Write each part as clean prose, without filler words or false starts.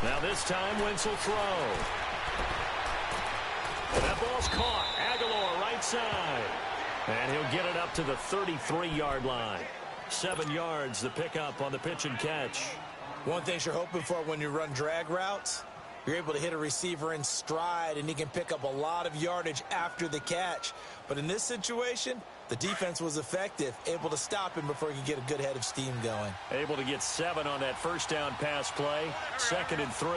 Now this time, Wentz will throw. That ball's caught. Aguilar right side. And he'll get it up to the 33-yard line. 7 yards the pickup on the pitch and catch. One thing you're hoping for when you run drag routes, you're able to hit a receiver in stride, and he can pick up a lot of yardage after the catch. But in this situation, the defense was effective, able to stop him before he could get a good head of steam going. Able to get 7 on that first down pass play. 2nd and 3.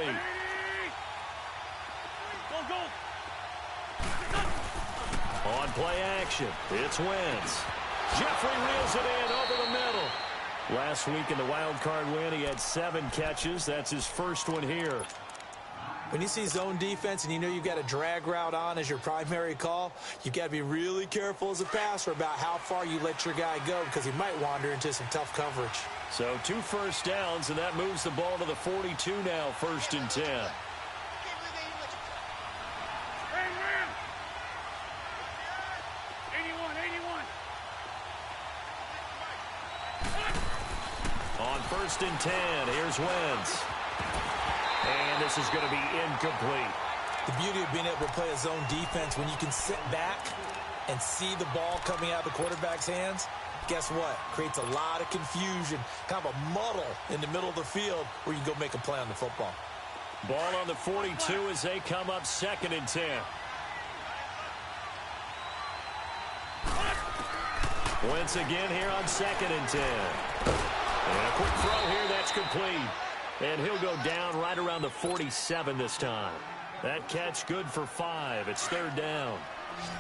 On play action, it's Wentz. Jeffrey reels it in over the middle. Last week in the wild card win, he had 7 catches. That's his first one here. When you see zone defense and you know you've got a drag route on as your primary call, you've got to be really careful as a passer about how far you let your guy go because he might wander into some tough coverage. So 2 first downs, and that moves the ball to the 42 now, 1st and 10. On 1st and 10, here's Wentz. And this is going to be incomplete. The beauty of being able to play a zone defense when you can sit back and see the ball coming out of the quarterback's hands, guess what? Creates a lot of confusion, kind of a muddle in the middle of the field where you can go make a play on the football. Ball on the 42 as they come up 2nd and 10. Wentz again here on 2nd and 10. And a quick throw here, that's complete. And he'll go down right around the 47 this time. That catch good for 5. It's 3rd down.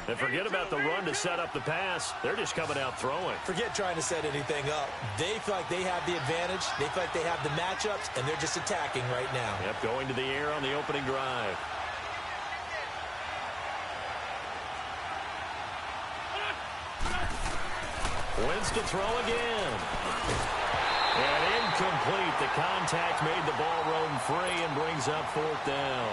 And forget about the run to set up the pass. They're just coming out throwing. Forget trying to set anything up. They feel like they have the advantage. They feel like they have the matchups, and they're just attacking right now. Yep, going to the air on the opening drive. Wentz to throw again. And incomplete. The contact made the ball roam free and brings up 4th down.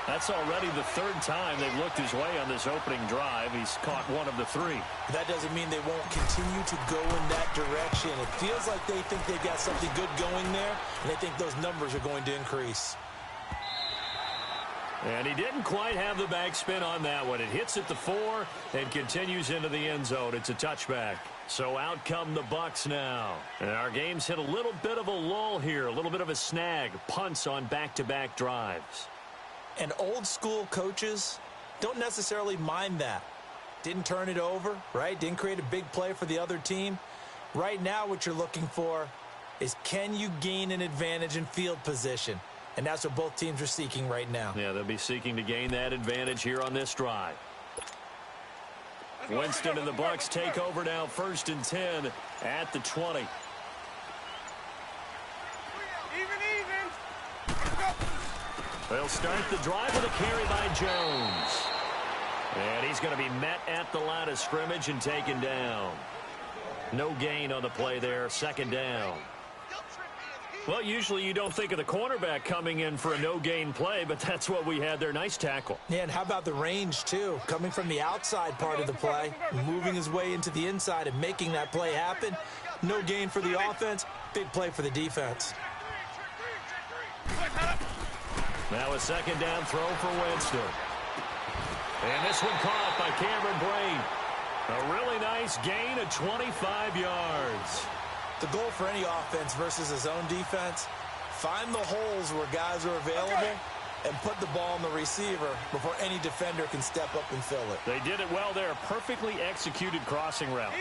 That's already the 3rd time they've looked his way on this opening drive. He's caught 1 of the 3. That doesn't mean they won't continue to go in that direction. It feels like they think they've got something good going there, and they think those numbers are going to increase. And he didn't quite have the backspin on that one. It hits at the 4 and continues into the end zone. It's a touchback. So out come the Bucs now. And our game's hit a little bit of a lull here, a little bit of a snag. Punts on back-to-back drives. And old-school coaches don't necessarily mind that. Didn't turn it over, right? Didn't create a big play for the other team. Right now what you're looking for is can you gain an advantage in field position? And that's what both teams are seeking right now. Yeah, they'll be seeking to gain that advantage here on this drive. Winston and the Bucs take over now, 1st and 10 at the 20. They'll start the drive with a carry by Jones. And he's going to be met at the line of scrimmage and taken down. No gain on the play there, 2nd down. Well, usually you don't think of the cornerback coming in for a no-gain play, but that's what we had there. Nice tackle. Yeah, and how about the range, too? Coming from the outside part of the play, moving his way into the inside and making that play happen. No gain for the offense, big play for the defense. Now a 2nd down throw for Winston. And this one caught by Cameron Brate. A really nice gain of 25 yards. The goal for any offense versus a zone defense, find the holes where guys are available and put the ball on the receiver before any defender can step up and fill it. They did it well there. Perfectly executed crossing route.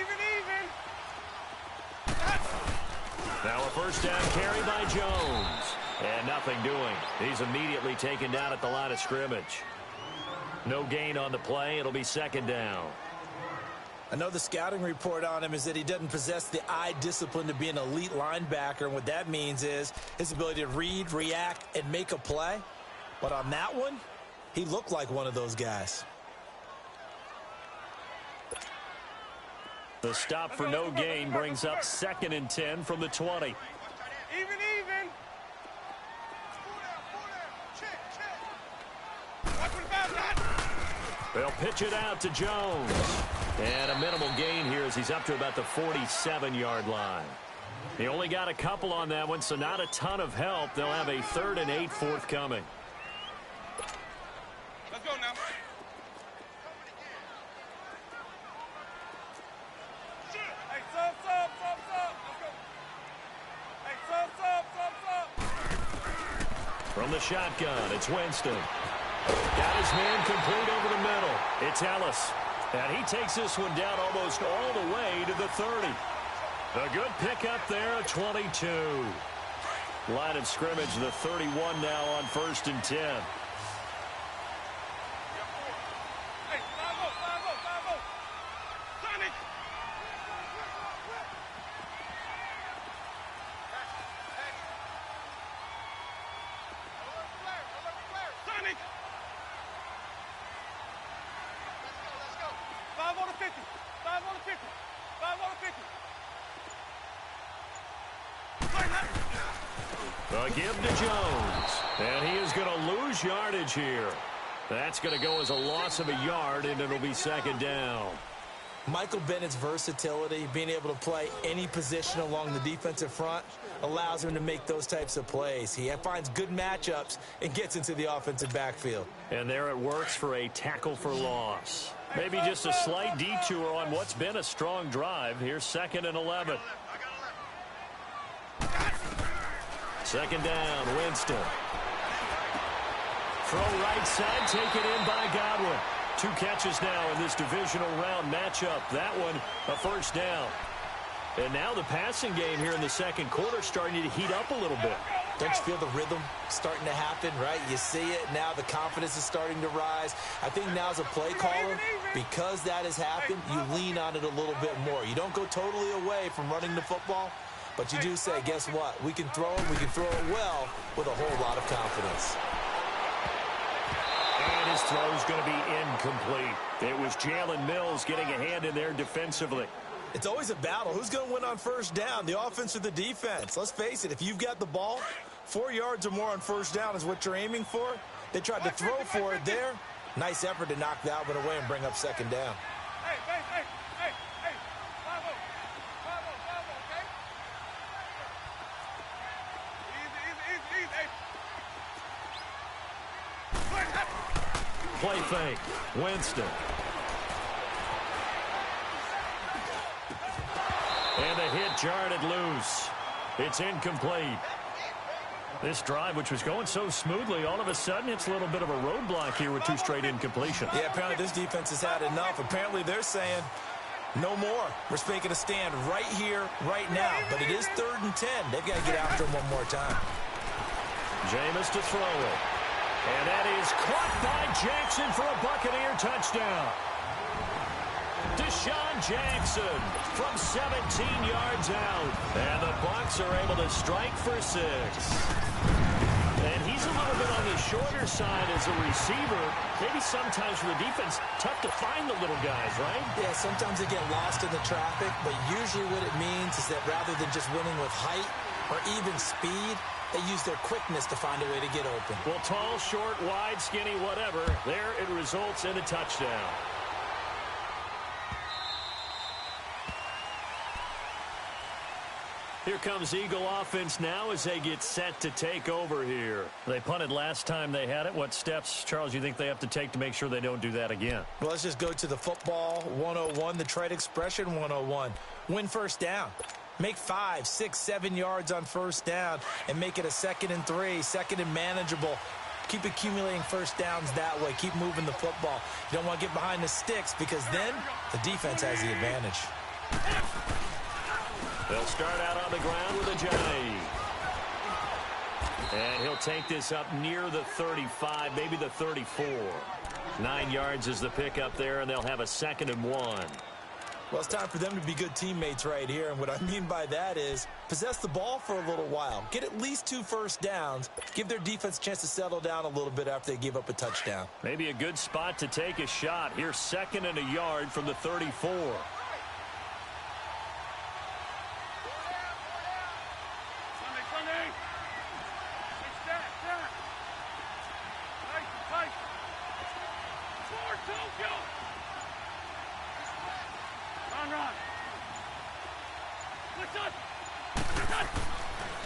Now a 1st down carry by Jones. And nothing doing. He's immediately taken down at the line of scrimmage. No gain on the play. It'll be 2nd down. I know the scouting report on him is that he doesn't possess the eye discipline to be an elite linebacker. And what that means is his ability to read, react, and make a play. But on that one, he looked like one of those guys. The stop for no gain brings up 2nd and 10 from the 20. Even. They'll pitch it out to Jones. And a minimal gain here as he's up to about the 47-yard line. He only got a couple on that one, so not a ton of help. They'll have a 3rd and 8 forthcoming. Let's go now. Hey, sub. Let's go. Hey, sub. From the shotgun, it's Winston. Got his man complete over the middle. It's Ellis. And he takes this one down almost all the way to the 30. A good pickup there at 22. Line of scrimmage, the 31 now on 1st and 10. Hey, 5-0. Sonic. Sonic. Let's go. 5 on the 50. 5 on the 50. 5 on the 50. A give to Jones. And he is going to lose yardage here. That's going to go as a loss of a yard, and it'll be 2nd down. Michael Bennett's versatility, being able to play any position along the defensive front, allows him to make those types of plays. He finds good matchups and gets into the offensive backfield. And there it works for a tackle for loss. Maybe just a slight detour on what's been a strong drive. Here's 2nd and 11. 2nd down, Winston. Throw right side, taken in by Godwin. 2 catches now in this divisional round matchup. That one, a 1st down. And now the passing game here in the 2nd quarter starting to heat up a little bit. Don't you feel the rhythm starting to happen, right? You see it. Now the confidence is starting to rise. I think now as a play caller, because that has happened, you lean on it a little bit more. You don't go totally away from running the football, but you do say, guess what? We can throw it. We can throw it well with a whole lot of confidence. And his throw is going to be incomplete. It was Jalen Mills getting a hand in there defensively. It's always a battle. Who's going to win on 1st down, the offense or the defense? Let's face it, if you've got the ball, 4 yards or more on 1st down is what you're aiming for. They tried to throw for it there. Nice effort to knock that one away and bring up 2nd down. Hey. 5-0, okay? Easy. Play fake. Winston. And the hit jarred it loose. It's incomplete. This drive, which was going so smoothly, all of a sudden it's a little bit of a roadblock here with 2 straight incompletions. Yeah, apparently this defense has had enough. Apparently they're saying no more. We're making a stand right here, right now. But it is 3rd and 10. They've got to get after him one more time. Jameis to throw it. And that is caught by Jackson for a Buccaneer touchdown. Deshaun Jackson from 17 yards out. And the Bucs are able to strike for 6. And he's a little bit on the shorter side as a receiver. Maybe sometimes for the defense, tough to find the little guys, right? Yeah, sometimes they get lost in the traffic, but usually what it means is that rather than just winning with height or even speed, they use their quickness to find a way to get open. Well, tall, short, wide, skinny, whatever, there it results in a touchdown. Here comes Eagle offense now as they get set to take over here. They punted last time they had it. What steps, Charles, you think they have to take to make sure they don't do that again? Well, let's just go to the football 101, the trade expression 101. Win 1st down. Make 5, 6, 7 yards on 1st down and make it a 2nd and 3, 2nd and manageable. Keep accumulating 1st downs that way. Keep moving the football. You don't want to get behind the sticks because then the defense has the advantage. They'll start out on the ground with a Johnny. And he'll take this up near the 35, maybe the 34. 9 yards is the pickup there, and they'll have a 2nd and 1. Well, it's time for them to be good teammates right here. And what I mean by that is possess the ball for a little while. Get at least 2 first downs. Give their defense a chance to settle down a little bit after they give up a touchdown. Maybe a good spot to take a shot. Here's 2nd and a yard from the 34.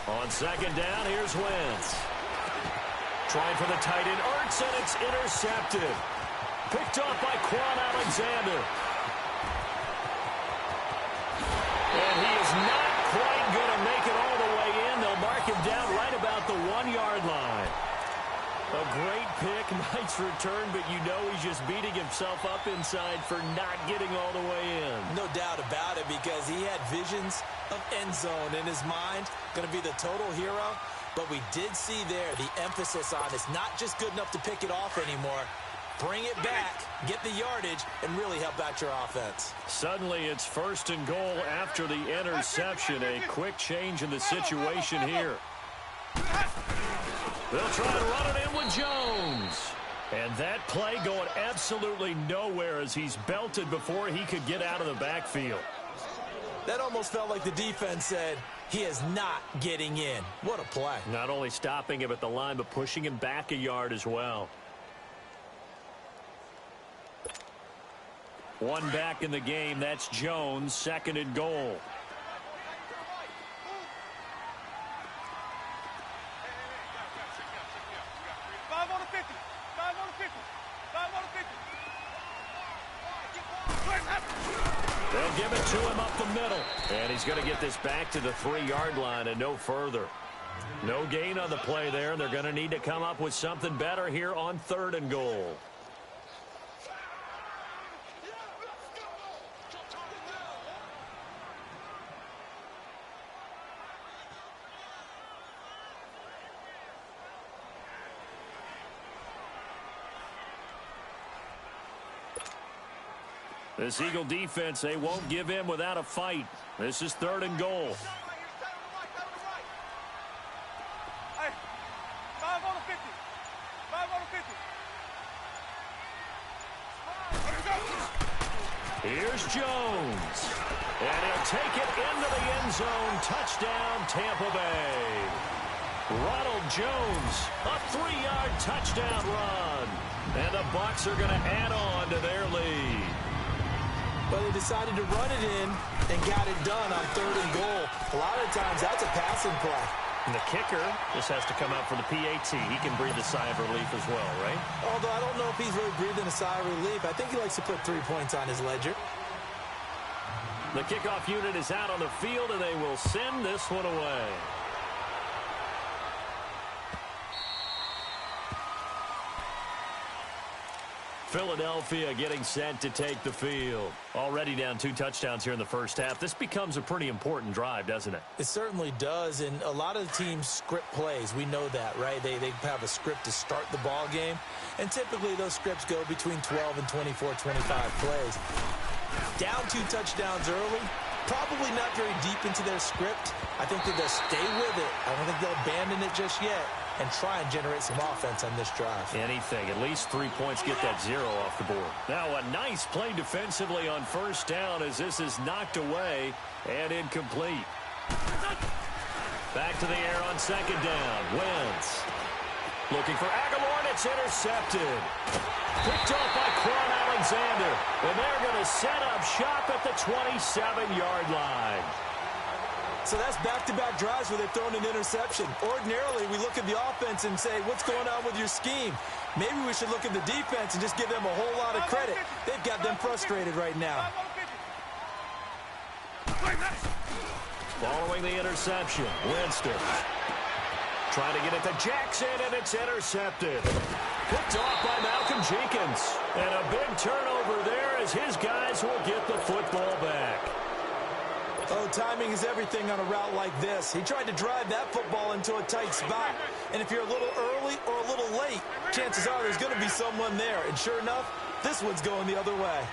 On second down, here's Wentz. Trying for the tight end, Ertz, and it's intercepted. Picked off by Quan Alexander. And he is not quite going to make it all the way in. They'll mark him down right about the 1-yard line. A great pick, nice return, but you know he's just beating himself up inside for not getting all the way in. No doubt about it, because he had visions of end zone in his mind. Going to be the total hero. But we did see there the emphasis on it's not just good enough to pick it off anymore. Bring it back, get the yardage, and really help out your offense. Suddenly it's 1st and goal after the interception. A quick change in the situation here. They'll try to run it in with Jones. And that play going absolutely nowhere as he's belted before he could get out of the backfield. That almost felt like the defense said, he is not getting in. What a play. Not only stopping him at the line, but pushing him back a yard as well. One back in the game. That's Jones, 2nd and goal. They'll give it to him up the middle. And he's going to get this back to the 3-yard line and no further. No gain on the play there. They're going to need to come up with something better here on 3rd and goal. This Eagle defense, they won't give in without a fight. This is 3rd and goal. Hey, 5 on the 50. 5 on the 50. Here's Jones. And he'll take it into the end zone. Touchdown, Tampa Bay. Ronald Jones, a 3-yard touchdown run. And the Bucs are going to add on to their lead. Well, they decided to run it in and got it done on 3rd and goal. A lot of times, that's a passing play. And the kicker just has to come out for the PAT. He can breathe a sigh of relief as well, right? Although I don't know if he's really breathing a sigh of relief. I think he likes to put 3 points on his ledger. The kickoff unit is out on the field, and they will send this one away. Philadelphia getting set to take the field. Already down 2 touchdowns here in the first half. This becomes a pretty important drive, doesn't it? It certainly does, and a lot of the teams script plays. We know that, right? They have a script to start the ball game, and typically those scripts go between 12 and 24, 25 plays. Down 2 touchdowns early, probably not very deep into their script. I think that they'll stay with it. I don't think they'll abandon it just yet and try and generate some offense on this drive. Anything. At least 3 points, get that 0 off the board. Now a nice play defensively on 1st down as this is knocked away and incomplete. Back to the air on 2nd down. Wentz looking for Aguilar, and it's intercepted. Picked off by Quan Alexander. And they're going to set up shop at the 27-yard line. So that's back-to-back drives where they've thrown an interception. Ordinarily, we look at the offense and say, what's going on with your scheme? Maybe we should look at the defense and just give them a whole lot of credit. They've got them frustrated right now. Following the interception, Winston trying to get it to Jackson, and it's intercepted. Picked off by Malcolm Jenkins. And a big turnover there as his guys will get the football back. Oh, timing is everything on a route like this. He tried to drive that football into a tight spot. And if you're a little early or a little late, chances are there's going to be someone there. And sure enough, this one's going the other way.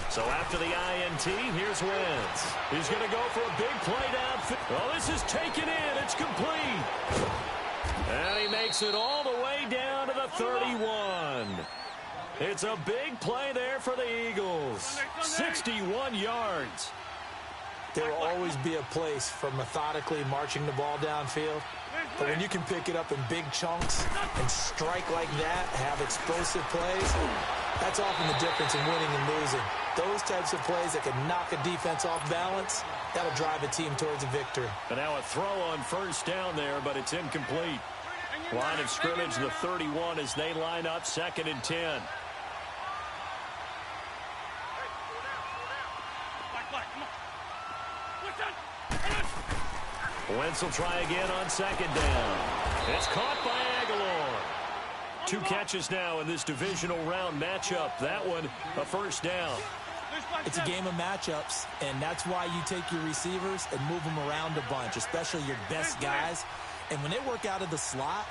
So after the INT, here's Wentz. He's going to go for a big play downfield. Oh, this is taken in. It's complete. And he makes it all the way down to the 31. It's a big play there for the Eagles. 61 yards. There will always be a place for methodically marching the ball downfield. But when you can pick it up in big chunks and strike like that, have explosive plays, That's often the difference in winning and losing. Those types of plays that can knock a defense off balance, that'll drive a team towards a victory. And now a throw on first down there, but it's incomplete. Line of scrimmage, the 31 as they line up, 2nd and 10. Wentz will try again on 2nd down. It's caught by Aguilar. 2 catches now in this divisional round matchup. That one, a first down. It's a game of matchups, and that's why you take your receivers and move them around a bunch, especially your best guys. And when they work out of the slot,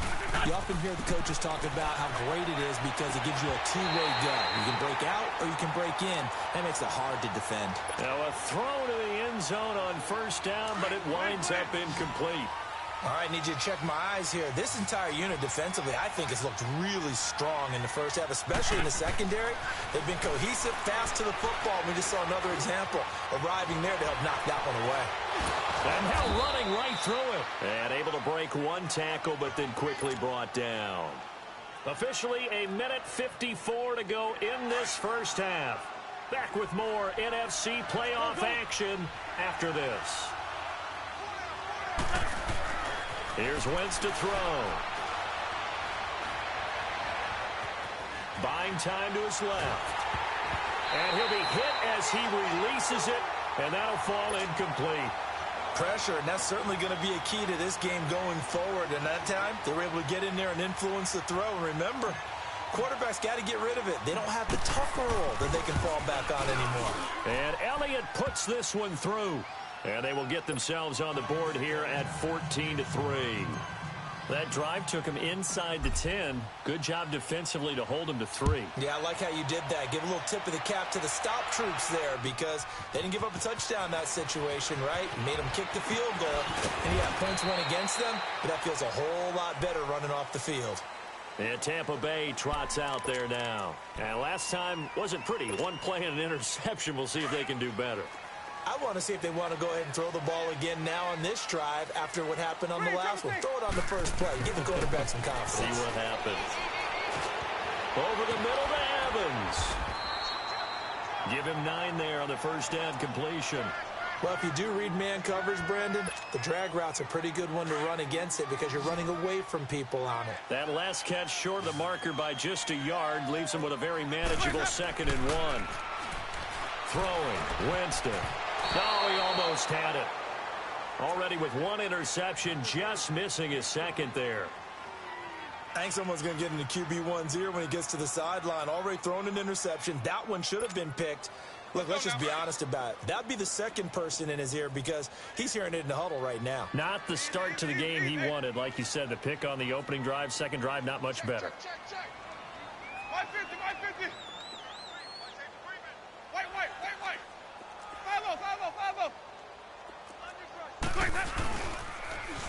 you often hear the coaches talk about how great it is because it gives you a two-way go. You can break out or you can break in. That makes it hard to defend. Now a throw to the end zone on first down, but it winds up incomplete. All right, need you to check my eyes here. This entire unit defensively, I think, has looked really strong in the first half, especially in the secondary. They've been cohesive, fast to the football. We just saw another example arriving there to help knock that one away. And now running right through it. And able to break 1 tackle, but then quickly brought down. Officially a minute 54 to go in this first half. Back with more NFC playoff action after this. Here's Wentz to throw. Buying time to his left. And he'll be hit as he releases it, and that'll fall incomplete. Pressure, and that's certainly going to be a key to this game going forward. And that time, they were able to get in there and influence the throw. And remember, quarterbacks got to get rid of it. They don't have the tougher role that they can fall back on anymore. And Elliott puts this one through. And they will get themselves on the board here at 14-3. That drive took him inside the 10. Good job defensively to hold him to 3. Yeah, I like how you did that. Give a little tip of the cap to the stop troops there because they didn't give up a touchdown in that situation, right? Made them kick the field goal. And yeah, points went against them, but that feels a whole lot better running off the field. And Tampa Bay trots out there now. And last time wasn't pretty. 1 play and an interception. We'll see if they can do better. I want to see if they want to go ahead and throw the ball again now on this drive after what happened on the last one. Throw it on the first play. Give the quarterback some confidence. See what happens. Over the middle to Evans. Give him 9 there on the first down completion. Well, if you do read man coverage, Brandon, the drag route's a pretty good one to run against it because you're running away from people on it. That last catch short of the marker by just a yard leaves him with a very manageable 2nd and 1. Throwing. Winston. Oh, he almost had it. Already with 1 interception, just missing his 2nd there. I think someone's going to get into QB1's ear when he gets to the sideline. Already thrown an interception. That one should have been picked. Look, let's just be honest about it. That'd be the second person in his ear because he's hearing it in the huddle right now. Not the start to the game he wanted. Like you said, the pick on the opening drive, second drive, not much better. Check. 550. Wait. 5-0.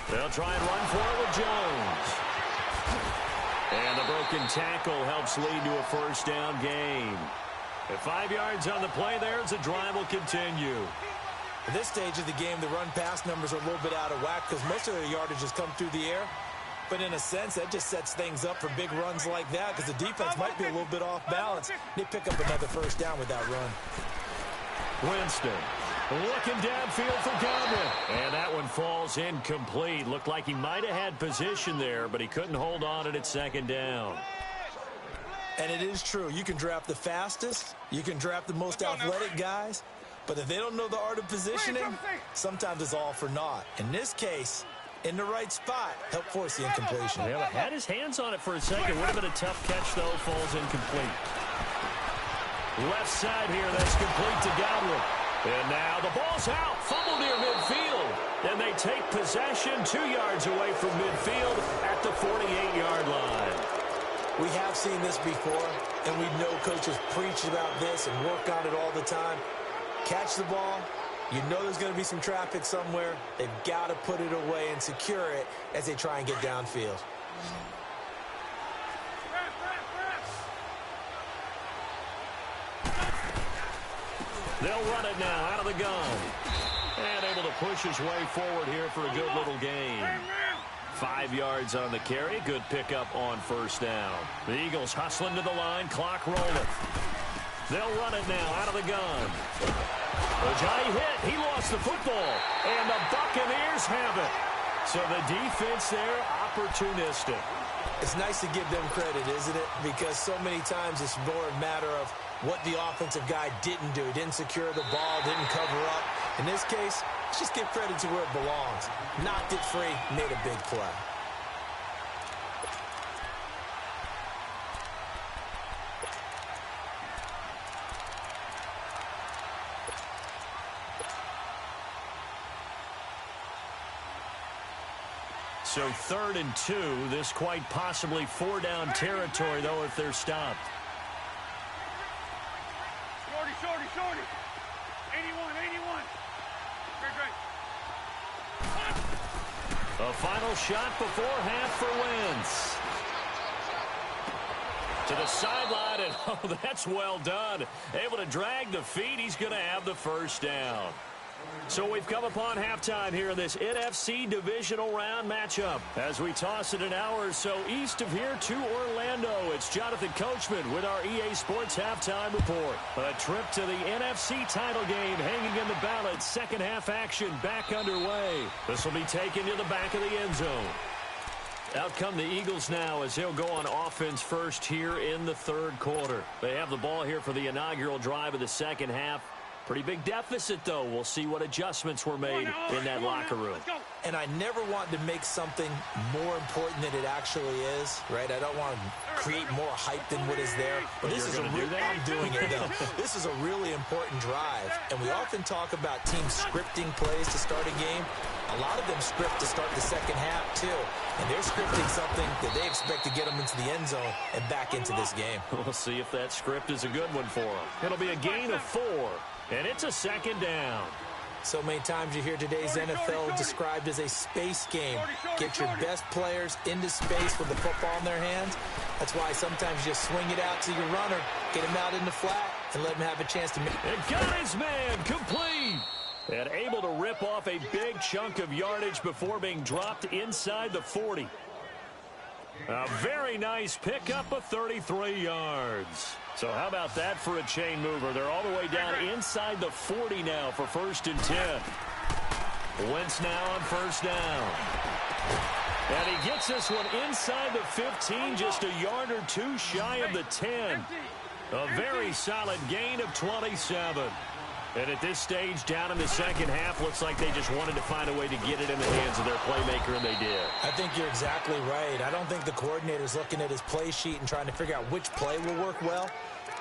They'll try and run for it with Jones. And the broken tackle helps lead to a first down gain. At 5 yards on the play there as the drive will continue. At this stage of the game, the run-pass numbers are a little bit out of whack because most of their yardage has come through the air. But in a sense, that just sets things up for big runs like that because the defense might be a little bit off balance. They pick up another first down with that run. Winston looking downfield for Godwin. And that one falls incomplete. Looked like he might have had position there, but he couldn't hold on at 2nd down. And it is true. You can draft the fastest. You can draft the most athletic guys. But if they don't know the art of positioning, sometimes it's all for naught. In this case, in the right spot, help force the incompletion. Yeah, had his hands on it for a second. Would have been a tough catch, though. Falls incomplete. Left side here, that's complete to Godwin. And now the ball's out. Fumble near midfield. And they take possession 2 yards away from midfield at the 48-yard line. We have seen this before, and we know coaches preach about this and work on it all the time. Catch the ball. You know there's going to be some traffic somewhere. They've got to put it away and secure it as they try and get downfield. They'll run it now out of the gun. And able to push his way forward here for a good little gain. 5 yards on the carry. Good pickup on first down. The Eagles hustling to the line. Clock rolling. They'll run it now out of the gun. Ajayi hit. He lost the football. And the Buccaneers have it. So the defense there, opportunistic. It's nice to give them credit, isn't it? Because so many times it's more a matter of what the offensive guy didn't do. Didn't secure the ball, didn't cover up. In this case, let's just give credit to where it belongs. Knocked it free, made a big play. So 3rd and 2. This quite possibly 4-down territory, though, if they're stopped. Shorty. 81. Great. A final shot before half for Wentz. To the sideline, and oh, that's well done. Able to drag the feet. He's going to have the first down. So we've come upon halftime here in this NFC divisional round matchup. As we toss it an hour or so east of here to Orlando, it's Jonathan Coachman with our EA Sports halftime report. A trip to the NFC title game hanging in the balance. Second half action back underway. This will be taken to the back of the end zone. Out come the Eagles now as they'll go on offense first here in the 3rd quarter. They have the ball here for the inaugural drive of the second half. Pretty big deficit, though. We'll see what adjustments were made in that locker room. And I never want to make something more important than it actually is, right? I don't want to create more hype than what is there. But this is I'm doing it, though. This is a really important drive. And we often talk about teams scripting plays to start a game. A lot of them script to start the second half, too. And they're scripting something that they expect to get them into the end zone and back into this game. We'll see if that script is a good one for them. It'll be a gain of 4. And it's a 2nd down. So many times you hear today's NFL described as a space game. Get your best players into space with the football in their hands. That's why sometimes you just swing it out to your runner, get him out in the flat, and let him have a chance to make it. And got his man complete. And able to rip off a big chunk of yardage before being dropped inside the 40. A very nice pickup of 33 yards. So how about that for a chain mover? They're all the way down inside the 40 now for 1st and 10. Wentz now on first down. And he gets this one inside the 15, just a yard or two shy of the 10. A very solid gain of 27. And at this stage, down in the second half, looks like they just wanted to find a way to get it in the hands of their playmaker, and they did. I think you're exactly right. I don't think the coordinator's looking at his play sheet and trying to figure out which play will work well.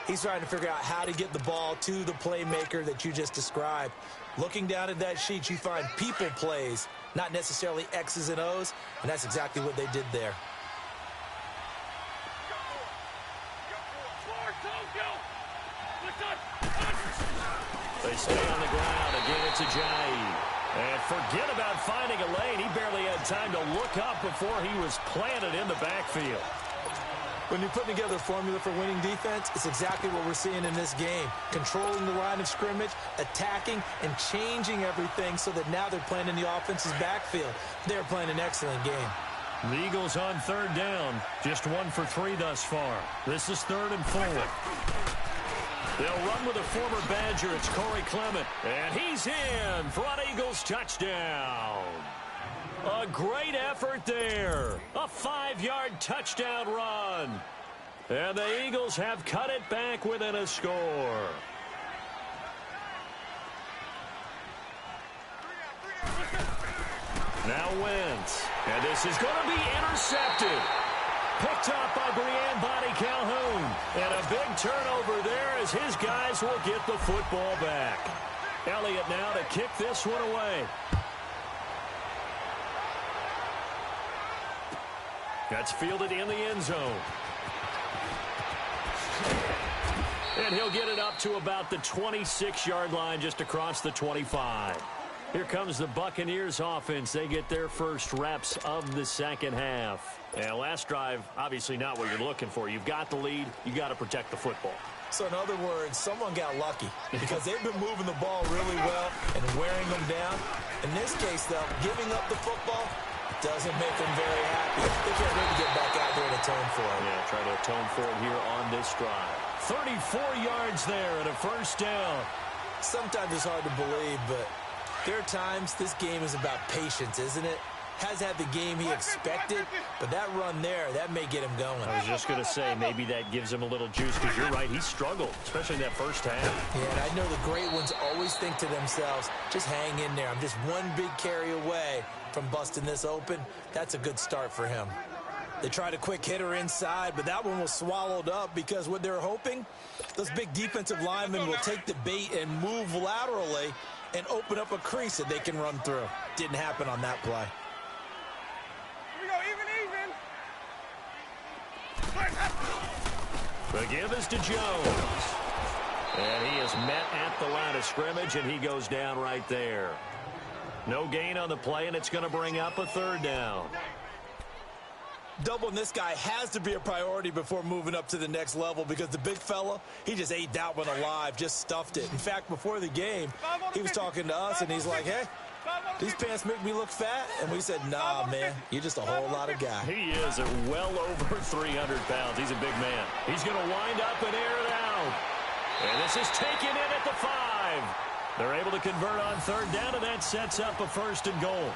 He's trying to figure out how to get the ball to the playmaker that you just described. Looking down at that sheet, you find people plays, not necessarily X's and O's, and that's exactly what they did there. They stay on the ground. Again, it's Ajayi. And forget about finding a lane. He barely had time to look up before he was planted in the backfield. When you're putting together a formula for winning defense, it's exactly what we're seeing in this game. Controlling the line of scrimmage, attacking, and changing everything so that now they're playing in the offense's backfield. They're playing an excellent game. The Eagles on 3rd down. Just 1 for 3 thus far. This is 3rd and 4. They'll run with a former Badger. It's Corey Clement. And he's in for an Eagles touchdown. A great effort there. A 5-yard touchdown run. And the Eagles have cut it back within a score. Now Wentz. And this is going to be intercepted. Picked up by Brian Body Calhoun. And a big turnover there as his guys will get the football back. Elliott now to kick this one away. That's fielded in the end zone. And he'll get it up to about the 26-yard line, just across the 25. Here comes the Buccaneers offense. They get their first reps of the second half. And last drive, obviously not what you're looking for. You've got the lead. You got to protect the football. So in other words, someone got lucky because they've been moving the ball really well and wearing them down. In this case, though, giving up the football, Doesn't make them very happy. They can't wait to get back out there and atone for it. Yeah, try to atone for it here on this drive. 34 yards there and a first down. Sometimes it's hard to believe, but there are times this game is about patience, isn't it? Has had the game he expected, but that run there, that may get him going. I was just going to say, maybe that gives him a little juice, because you're right, he struggled, especially in that first half. Yeah, and I know the great ones always think to themselves, just hang in there. I'm just one big carry away from busting this open. That's a good start for him. They tried a quick hitter inside, but that one was swallowed up because what they're hoping, those big defensive linemen will take the bait and move laterally and open up a crease that they can run through. Didn't happen on that play. The give is to Jones. And he is met at the line of scrimmage, and he goes down right there. No gain on the play, and it's going to bring up a third down. Doubling this guy has to be a priority before moving up to the next level, because the big fella, he just ate that one alive, just stuffed it. In fact, before the game, he was talking to us, and he's like, hey, these pants make me look fat. And we said, nah, man, you're just a whole lot of guy. He is at well over 300 pounds. He's a big man. He's going to wind up and air it out. And this is taken in at the 5. They're able to convert on third down, and that sets up a first and goal.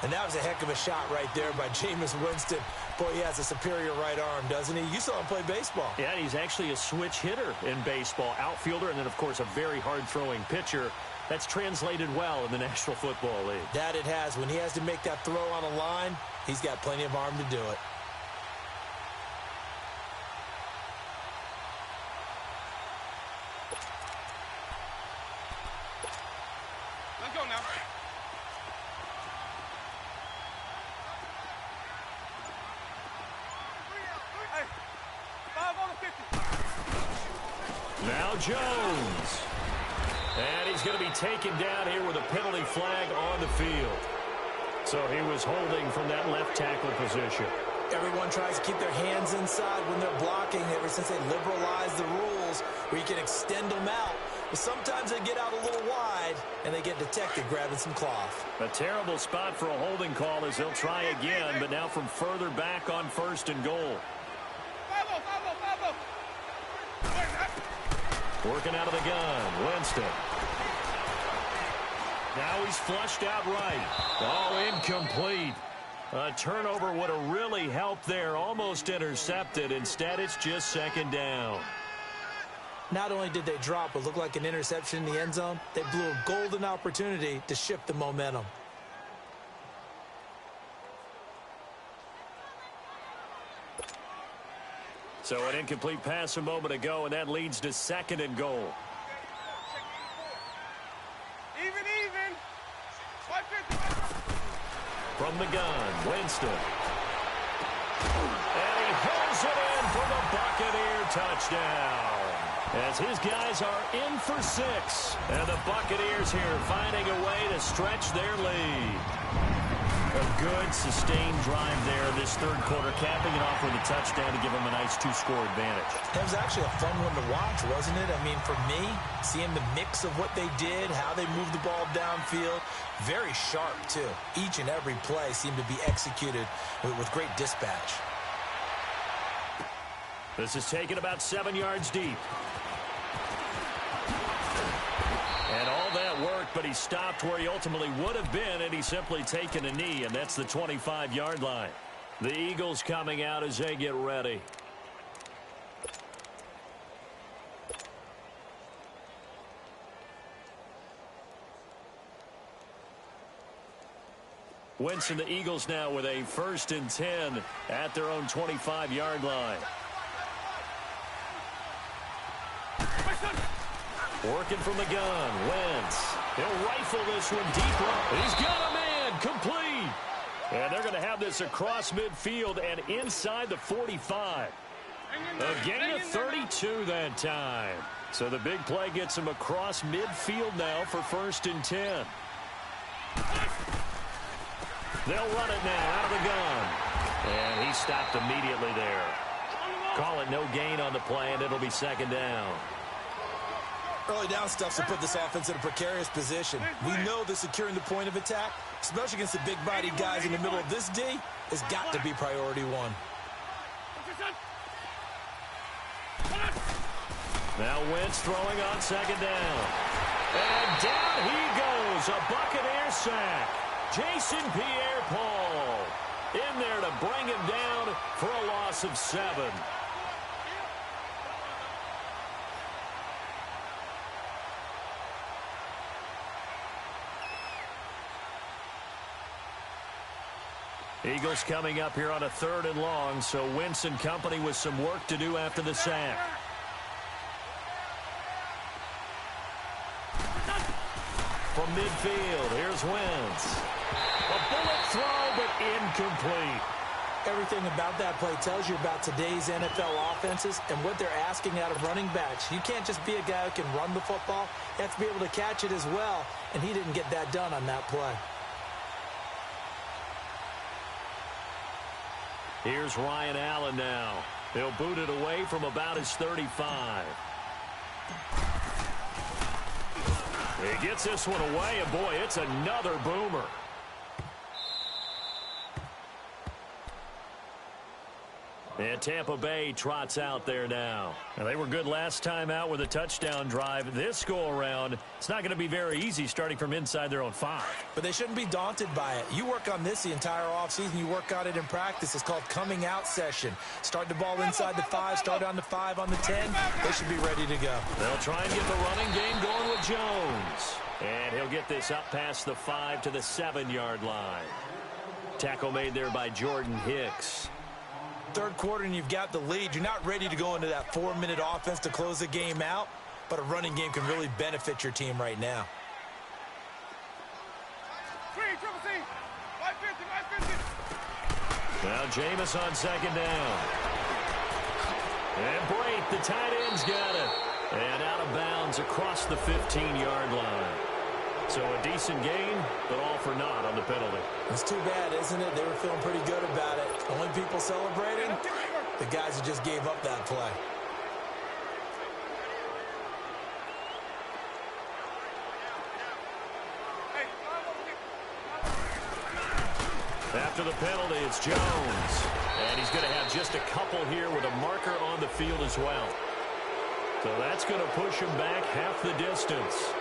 And that was a heck of a shot right there by Jameis Winston. Boy, he has a superior right arm, doesn't he? You saw him play baseball. Yeah, he's actually a switch hitter in baseball. Outfielder, and then, of course, a very hard-throwing pitcher. That's translated well in the National Football League. That it has. When he has to make that throw on a line, he's got plenty of arm to do it. Let's go now. Hey, 5 on the 50. Now Jones. And he's going to be taken down here with a penalty flag on the field. So he was holding from that left tackle position. Everyone tries to keep their hands inside when they're blocking ever since they liberalized the rules where you can extend them out. But sometimes they get out a little wide, and they get detected grabbing some cloth. A terrible spot for a holding call as they'll try again, but now from further back on first and goal. 5-0. Working out of the gun, Winston. Now he's flushed out right. Oh, incomplete. A turnover would have really helped there. Almost intercepted. Instead, it's just second down. Not only did they drop what looked like an interception in the end zone, they blew a golden opportunity to shift the momentum. So an incomplete pass a moment ago, and that leads to second and goal. Even. From the gun, Winston. And he holds it in for the Buccaneer touchdown. As his guys are in for 6. And the Buccaneers here finding a way to stretch their lead. A good, sustained drive there this third quarter, capping it off with a touchdown to give them a nice 2-score advantage. It was actually a fun one to watch, wasn't it? I mean, for me, seeing the mix of what they did, how they moved the ball downfield, very sharp, too. Each and every play seemed to be executed with great dispatch. This is taken about 7 yards deep. And all that worked, but he stopped where he ultimately would have been, and he's simply taken a knee, and that's the 25-yard line. The Eagles coming out as they get ready. Winston, the Eagles now with a 1st and 10 at their own 25-yard line. Working from the gun, Wentz. He'll rifle this one deep right. He's got a man, complete. And they're going to have this across midfield and inside the 45. A gain of 32 that time. So the big play gets him across midfield now for 1st and 10. They'll run it now out of the gun. And he stopped immediately there. Call it no gain on the play, and it'll be second down. Early down stuffs to put this offense in a precarious position. We know that securing the point of attack, especially against the big-bodied guys in the middle of this D, has got to be priority one. Now Wentz throwing on second down. And down he goes. A Buccaneer sack. Jason Pierre-Paul in there to bring him down for a loss of 7. Eagles coming up here on a 3rd and long, so Wentz and company with some work to do after the sack. From midfield, here's Wentz. A bullet throw, but incomplete. Everything about that play tells you about today's NFL offenses and what they're asking out of running backs. You can't just be a guy who can run the football. You have to be able to catch it as well, and he didn't get that done on that play. Here's Ryan Allen now. He'll boot it away from about his 35. He gets this one away, and boy, it's another boomer. And Tampa Bay trots out there now. They were good last time out with a touchdown drive. This go-around, it's not going to be very easy starting from inside their own 5. But they shouldn't be daunted by it. You work on this the entire offseason. You work on it in practice. It's called coming out session. Start the ball inside the 5, start on the 5, on the 10. They should be ready to go. They'll try and get the running game going with Jones. And he'll get this up past the 5 to the 7-yard line. Tackle made there by Jordan Hicks. 3rd quarter and you've got the lead. You're not ready to go into that 4-minute offense to close the game out, but a running game can really benefit your team right now. Now Jameis on second down. And Brate, the tight end's got it. And out of bounds across the 15-yard line. So a decent gain, but all for naught on the penalty. It's too bad, isn't it? They were feeling pretty good about it. Only people celebrating, the guys who just gave up that play. After the penalty, it's Jones. And he's going to have just a couple here with a marker on the field as well. So that's going to push him back half the distance.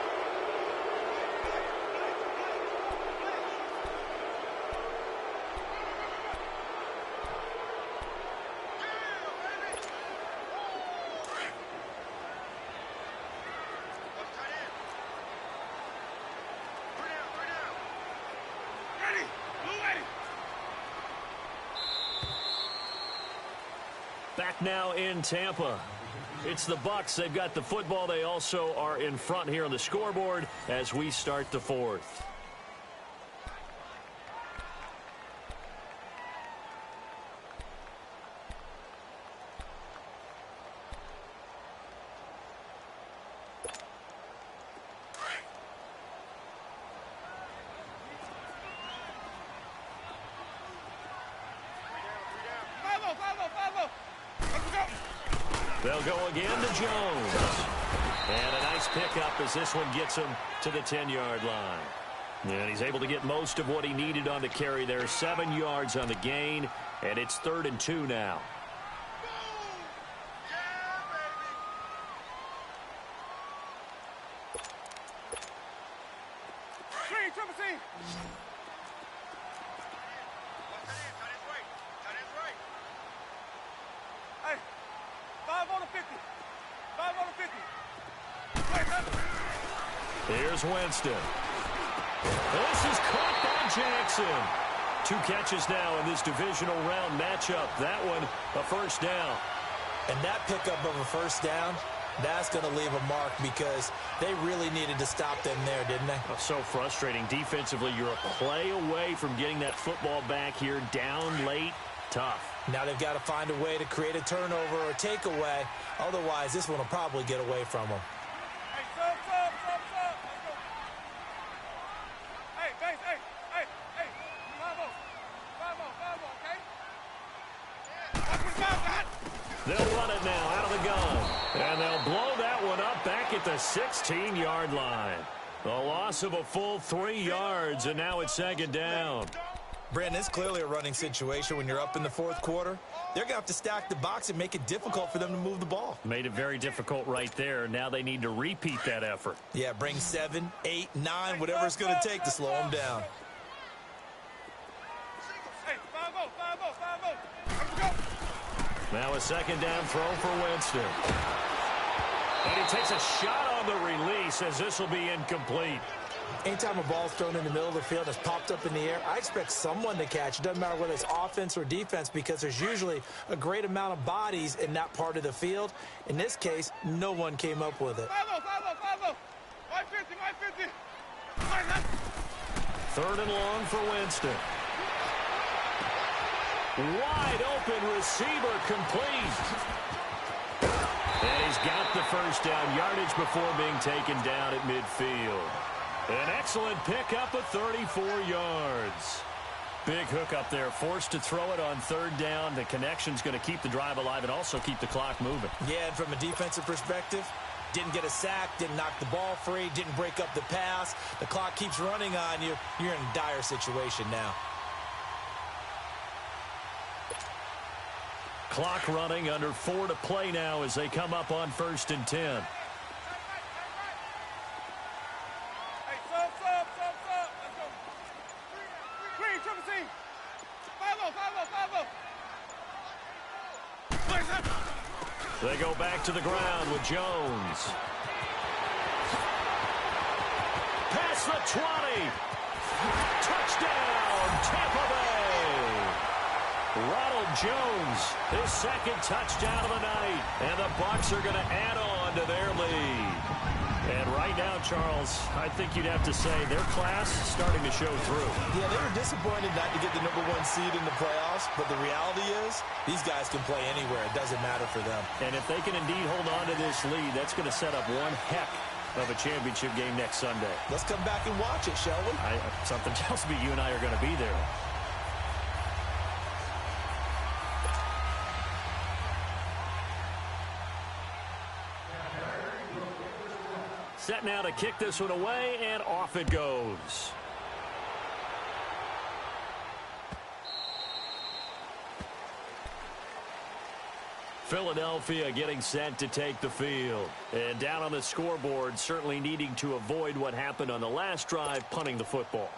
Back now in Tampa. It's the Bucs. They've got the football. They also are in front here on the scoreboard as we start the 4th. They'll go again to Jones. And a nice pickup as this one gets him to the 10-yard line. And he's able to get most of what he needed on the carry there. 7 yards on the gain, and it's 3rd and 2 now. Here's Winston. This is caught by Jackson. 2 catches now in this divisional round matchup. That one, a first down. And that pickup of a first down, that's going to leave a mark because they really needed to stop them there, didn't they? Oh, so frustrating. Defensively, you're a play away from getting that football back here. Down late, tough. Now they've got to find a way to create a turnover or takeaway. Otherwise, this one will probably get away from them. They'll run it now out of the gun. And they'll blow that one up back at the 16-yard line. A loss of a full 3 yards, and now it's second down. Brandon, it's clearly a running situation when you're up in the fourth quarter. They're going to have to stack the box and make it difficult for them to move the ball. Made it very difficult right there. Now they need to repeat that effort. Yeah, bring 7, 8, 9, whatever it's going to take to slow them down. Hey, 5-0, 5-0, 5-0. Let's go. Now a second down throw for Winston. And he takes a shot on the release as this will be incomplete. Anytime a ball's thrown in the middle of the field that's popped up in the air, I expect someone to catch. It doesn't matter whether it's offense or defense because there's usually a great amount of bodies in that part of the field. In this case, no one came up with it. 5-0, 5-0, 5-0. 550, 550. Third and long for Winston. Wide open receiver complete. And he's got the first down yardage before being taken down at midfield. An excellent pickup of 34 yards. Big hook up there, forced to throw it on third down. The connection's going to keep the drive alive and also keep the clock moving. Yeah, and from a defensive perspective, didn't get a sack, didn't knock the ball free, didn't break up the pass. The clock keeps running on you. You're in a dire situation now. Clock running, under 4 to play now as they come up on 1st and 10. Hey, sub. Let's go. Green, triple team. 5-0, 5-0, 5-0. They go back to the ground with Jones. Past the 20. Touchdown, Tampa Bay. Ronald Jones, his second touchdown of the night. And the Bucs are going to add on to their lead. And right now, Charles, I think you'd have to say their class is starting to show through. Yeah, they were disappointed not to get the #1 seed in the playoffs, but the reality is these guys can play anywhere. It doesn't matter for them. And if they can indeed hold on to this lead, that's going to set up one heck of a championship game next Sunday. Let's come back and watch it, shall we? Something tells me you and I are going to be there. Set now to kick this one away, and off it goes. Philadelphia getting set to take the field. And down on the scoreboard, certainly needing to avoid what happened on the last drive, punting the football.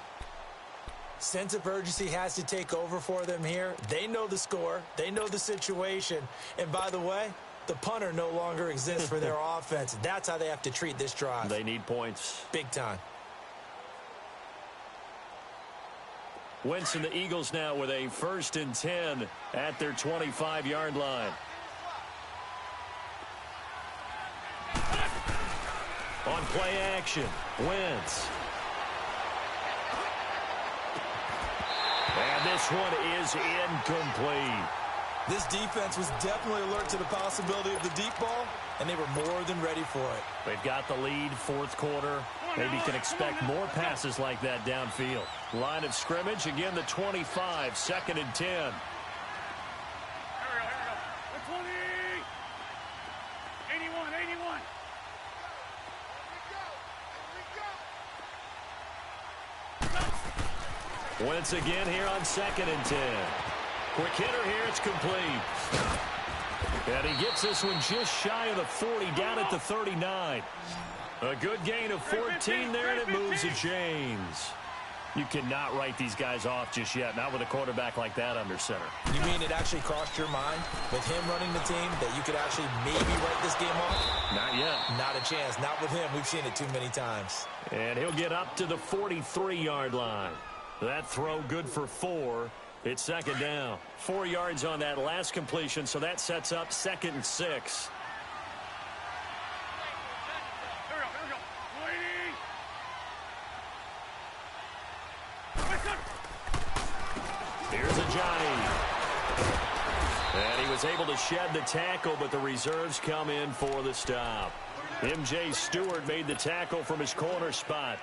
Sense of urgency has to take over for them here. They know the score. They know the situation. And by the way, the punter no longer exists for their offense. That's how they have to treat this drive. They need points. Big time. Wentz and the Eagles now with a 1st and 10 at their 25-yard line. On play action, Wentz. And this one is incomplete. This defense was definitely alert to the possibility of the deep ball, and they were more than ready for it. They've got the lead, fourth quarter. Maybe can expect more passes like that downfield. Line of scrimmage, again the 25, 2nd and 10. Here we go. The 20. 81. Wentz again here on 2nd and 10. Quick hitter here, it's complete. And he gets this one just shy of the 40, down at the 39. A good gain of 14 there, and it moves to James. You cannot write these guys off just yet, not with a quarterback like that under center. You mean it actually crossed your mind with him running the team that you could actually maybe write this game off? Not yet. Not a chance. Not with him. We've seen it too many times. And he'll get up to the 43-yard line. That throw good for 4. It's 2nd down. 4 yards on that last completion, so that sets up 2nd and 6. Here we go. 20. Here's a Johnny. And he was able to shed the tackle, but the reserves come in for the stop. M.J. Stewart made the tackle from his corner spot.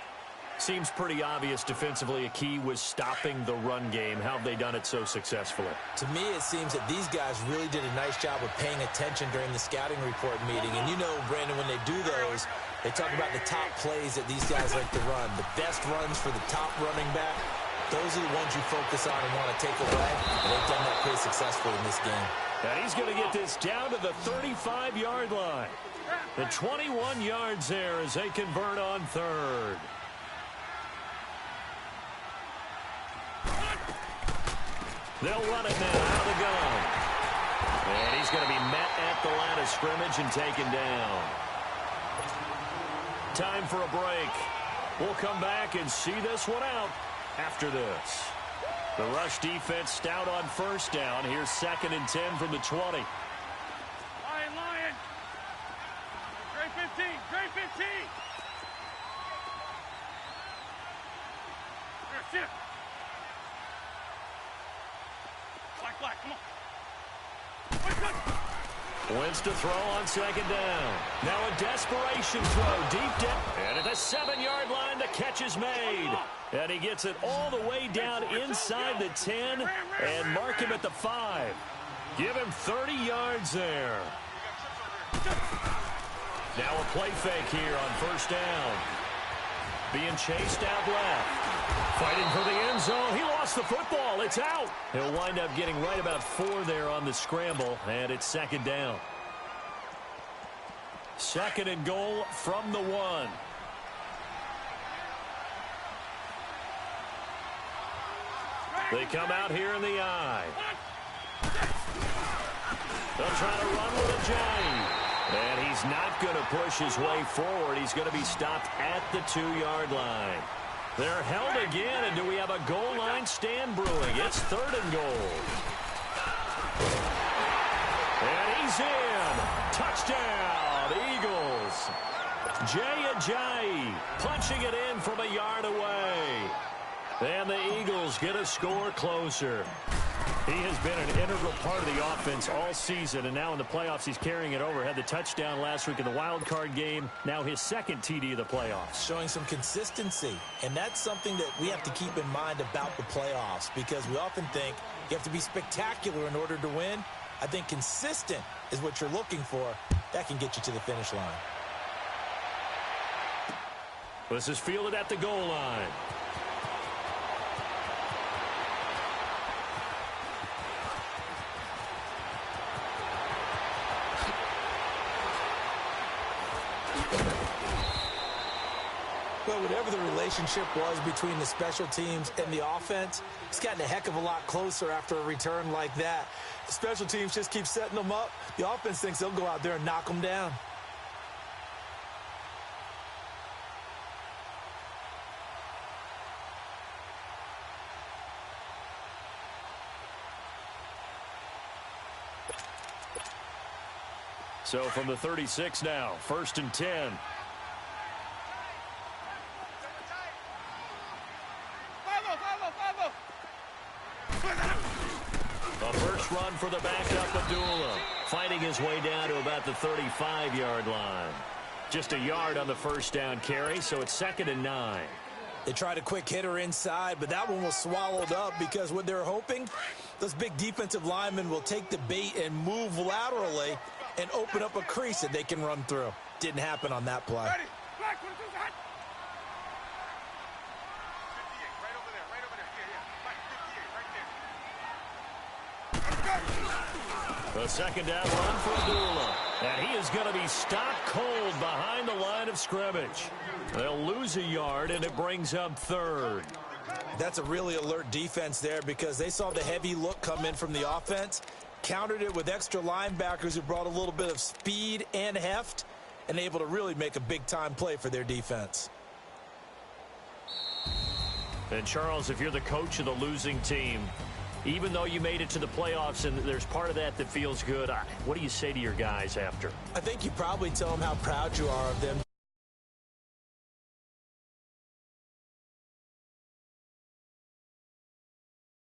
Seems pretty obvious defensively a key was stopping the run game. How have they done it so successfully? To me, it seems that these guys really did a nice job of paying attention during the scouting report meeting. And you know, Brandon, when they do those, They talk about the top plays that these guys like to run. The best runs for the top running back, those are the ones you focus on and want to take away. And they've done that pretty successfully in this game. And he's going to get this down to the 35-yard line. The 21 yards there as they convert on third. They'll run it now out of the gun. And he's going to be met at the line of scrimmage and taken down. Time for a break. We'll come back and see this one out after this. The rush defense stout on first down. Here's 2nd and 10 from the 20. Lion. Trey 15. Trey 15. Here, sit. Black, come on. Wins to throw on 2nd down. Now a desperation throw deep down. And at the 7-yard line, the catch is made. And he gets it all the way down inside the 10 and mark him at the 5. Give him 30 yards there. Now a play fake here on first down. Being chased out left. Fighting for the end zone. He lost the football. It's out. He'll wind up getting right about 4 there on the scramble, and it's 2nd down. 2nd and goal from the 1. They come out here in the eye. They'll try to run with a giant. And he's not going to push his way forward. He's going to be stopped at the 2-yard line. They're held again, and do we have a goal line stand brewing? It's 3rd and goal. And he's in. Touchdown, Eagles. Jay Ajayi punching it in from a yard away. And the Eagles get a score closer. He has been an integral part of the offense all season, and now in the playoffs he's carrying it over. Had the touchdown last week in the wild card game. Now his 2nd TD of the playoffs. Showing some consistency, and that's something that we have to keep in mind about the playoffs, because we often think you have to be spectacular in order to win. I think consistent is what you're looking for. That can get you to the finish line. This is fielded at the goal line. Well, whatever the relationship was between the special teams and the offense, it's gotten a heck of a lot closer after a return like that. The special teams just keep setting them up. The offense thinks they'll go out there and knock them down. So from the 36 now, 1st and 10. A first run for the backup Abdullah. Fighting his way down to about the 35-yard line. Just a yard on the first down carry, so it's 2nd and 9. They tried a quick hitter inside, but that one was swallowed up because what they're hoping, those big defensive linemen will take the bait and move laterally and open up a crease that they can run through. Didn't happen on that play. The 2nd down run for Abdullah. And he is going to be stopped cold behind the line of scrimmage. They'll lose a yard, and it brings up 3rd. That's a really alert defense there because they saw the heavy look come in from the offense, countered it with extra linebackers who brought a little bit of speed and heft, and able to really make a big-time play for their defense. And, Charles, if you're the coach of the losing team, even though you made it to the playoffs and there's part of that feels good, what do you say to your guys after? I think you probably tell them how proud you are of them